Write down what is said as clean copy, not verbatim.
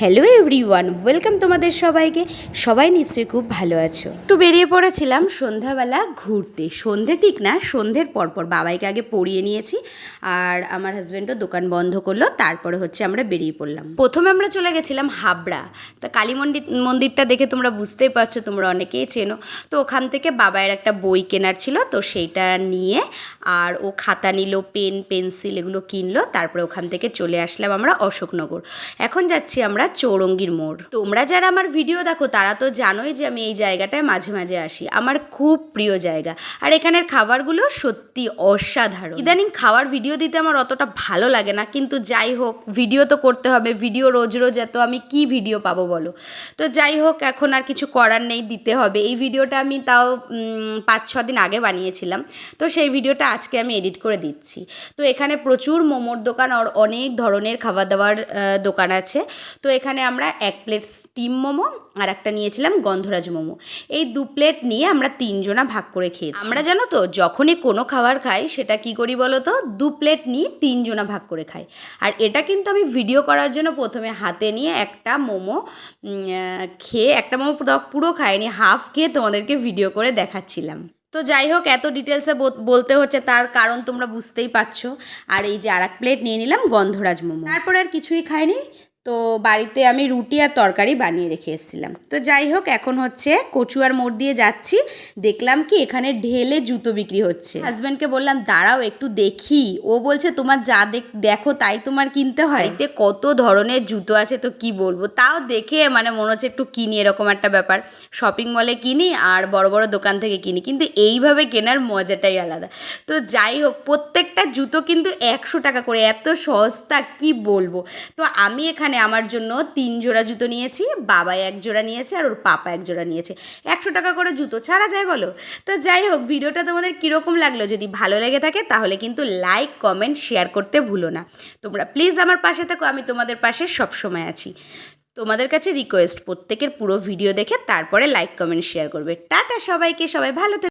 Hello everyone, welcome তোমাদের সবাইকে। সবাই নিশ্চয়ই খুব ভালো আছো। একটু বেরিয়ে পড়েছিলাম সন্ধ্যাবেলা ঘুরতে। সন্ধে ঠিক না, সন্ধ্যের পরপর বাবাইকে আগে পড়িয়ে নিয়েছি, আর আমার হাজব্যান্ডও দোকান বন্ধ করলো। তারপরে হচ্ছে আমরা বেরিয়ে পড়লাম। প্রথমে আমরা চলে গেছিলাম হাবড়া। তা কালী মন্দিরটা দেখে তোমরা বুঝতেই পারছো, তোমরা অনেকেই চেনো। তো ওখান থেকে বাবাইয়ের একটা বই কেনার ছিল, তো সেইটা নিয়ে আর ও খাতা নিল, পেন পেন্সিল এগুলো কিনলো। তারপরে ওখান থেকে চলে আসলাম আমরা অশোকনগর। এখন যাচ্ছি আমরা চৌরঙ্গীর মোড়। তোমরা যারা আমার ভিডিও দেখো তারা তো জানোই যে আমি এই জায়গাটায় মাঝে মাঝে আসি। আমার খুব প্রিয় জায়গা, আর এখানের খাবারগুলো সত্যি অসাধারণ। ইদানিং খাওয়ার ভিডিও দিতে আমার অতটা ভালো লাগে না, কিন্তু যাই হোক ভিডিও তো করতে হবে। ভিডিও রোজ রোজ এত আমি কি ভিডিও পাবো বলো? তো যাই হোক, এখন আর কিছু করার নেই, দিতে হবে। এই ভিডিওটা আমি তাও 5-6 দিন আগে বানিয়েছিলাম, তো সেই ভিডিওটা আজকে আমি এডিট করে দিচ্ছি। তো এখানে প্রচুর মোমোর দোকান আর অনেক ধরনের খাবার দাবার দোকান আছে। তো এখানে আমরা 1 প্লেট স্টিম মোমো আর একটা নিয়েছিলাম গন্ধরাজ মোমো। এই 2 প্লেট নিয়ে আমরা 3 জনা ভাগ করে খেয়েছি। আমরা জানো তো যখনই কোনো খাবার খাই সেটা কি করি বলো তো, 2 প্লেট নিয়ে 3 জনা ভাগ করে খাই। আর এটা কিন্তু আমি ভিডিও করার জন্য প্রথমে হাতে নিয়ে একটা মোমো খেয়ে, একটা মোমো পুরো খাইনি, হাফ খেয়ে তোমাদেরকে ভিডিও করে দেখাচ্ছিলাম। তো যাই হোক, এত ডিটেলসে বলতে হচ্ছে, তার কারণ তোমরা বুঝতেই পারছো। আর এই যে আর 1 প্লেট নিয়ে নিলাম গন্ধরাজ মোমো। তারপরে আর কিছুই খাইনি। তো বাড়িতে আমি রুটি আর তরকারি বানিয়ে রেখে এসেছিলাম। তো যাই হোক, এখন হচ্ছে কচুয়ার মোড় দিয়ে যাচ্ছি। দেখলাম কি এখানে ঢেলে জুতো বিক্রি হচ্ছে। হাজব্যান্ডকে বললাম দাঁড়াও একটু দেখি। ও বলছে তোমার যা দেখো তাই তোমার কিনতে হয়। এতে কত ধরনের জুতো আছে তো কি বলবো। তাও দেখে মানে মনে হচ্ছে একটু কিনি, এরকম একটা ব্যাপার। শপিং মলে কিনি আর বড় বড় দোকান থেকে কিনি, কিন্তু এইভাবে কেনার মজাটাই আলাদা। তো যাই হোক, প্রত্যেকটা জুতো কিন্তু 100 টাকা করে, এত সস্তা কি বলবো। তো আমি এখানে আমার জন্য 3 জোড়া জুতো নিয়েছি, বাবাই 1 জোড়া নিয়েছে আর ওর পাপা 1 জোড়া নিয়েছে। 100 টাকা করে জুতো ছাড়া যায় বলো? তো যাই হোক, ভিডিওটা তোমাদের কীরকম লাগলো? যদি ভালো লেগে থাকে তাহলে কিন্তু লাইক কমেন্ট শেয়ার করতে ভুলো না। তোমরা প্লিজ আমার পাশে থাকো, আমি তোমাদের পাশে সবসময় আছি। তোমাদের কাছে রিকোয়েস্ট, প্রত্যেকের পুরো ভিডিও দেখে তারপরে লাইক কমেন্ট শেয়ার করবে। টাটা সবাইকে, সবাই ভালো থেকো।